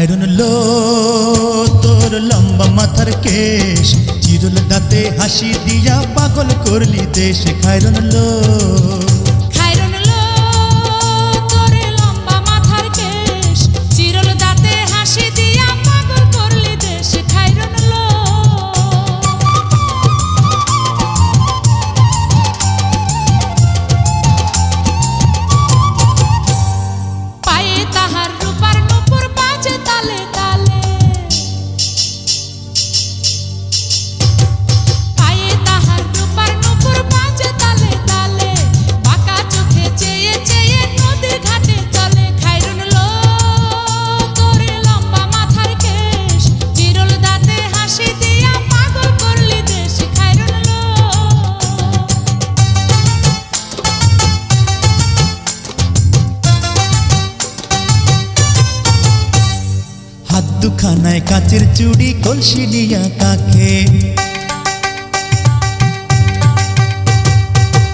খায়রুন লো তোর লম্বা মাথার কেশ, চিরুল দাঁতে হাসি দিয়া পাগল করলি দেশ। খায়রুন লো তোর লম্বা মাথার কেশ, চিরুল দাঁতে হাসি দিয়া পাগল করলি দেশ। খায়রুন লো পায়ে তাহার রূপার নূপুর বাজে তালে তালে, পায়ে তাহার রূপার নূপুর বাজে তালে তালে, বাঁকা চোখে চেয়ে চেয়ে নদীর ঘাটে চলে। খায়রুন লো তোর লম্বা মাথার কেশ, চিরুল দাঁতে হাসি দিয়া পাগল করলি দেশ। খায়রুন লো হাত দুখানায় কাচের চুড়ি, কলসি নিয়া কাকে,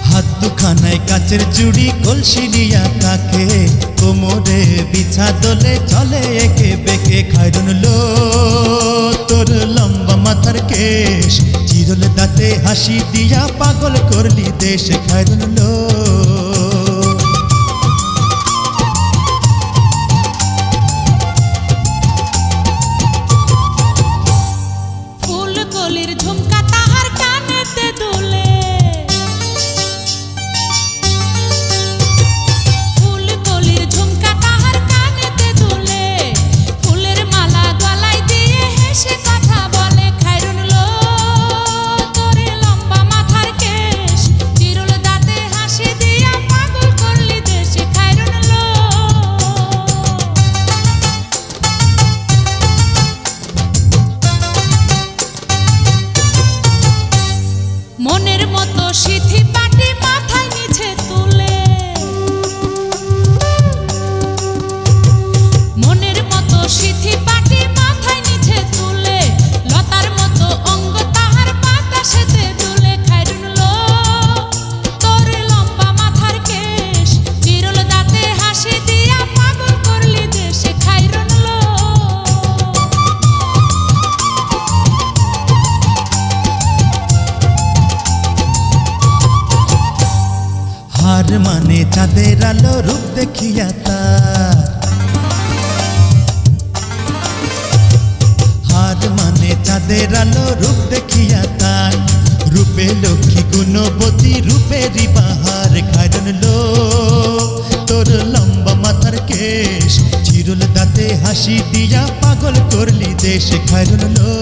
হাত দুখানায় কাচের চুড়ি, কলসি নিয়া কাকে, কোমরে বিছা দোলে চলে একে বেঁকে। খায়রুন লো তোর লম্বা মাথার কেশ, চিরুল দাঁতে হাসি দিয়া পাগল করলি দেশ। খায়রুন লো ফুলকলির ঝুমকা তাহার কানেতে দুলে, ফুলকলির ঝুমকা তাহার কানেতে দুলে, ফুলের মালা গলায় দিয়ে হেসে কথা বলে। খায়রুন লো তোর লম্বা মাথার কেশ, চিরুল দাঁতে হাসি দিয়া পাগল করলি দেশ। খায়রুন লো মনের মতো সিথি পাটি মাথায় নিচে তুলে, মনের মতো সিথি পাটি মাথায় নিচে তুলে, লতার মতো অঙ্গ তাহার বাতাসেতে দুলে। খায়রুন লো তোর লম্বা মাথার কেশ, চিরুল দাঁতে হাসি দিয়া পাগল করলি দেশ। খায়রুন লো হার মানে চাঁদের আলো, রূপ দেখিয়া তার, হার মানে চাঁদের আলো, রূপ দেখিয়া তার, রূপে লক্ষ্মী গুণবতী, রূপেরই বাহার। খায়রুন লো তোর লম্বা মাথার কেশ, চিরুল দাঁতে হাসি দিয়া পাগল করলি দেশ। খায়রুন লো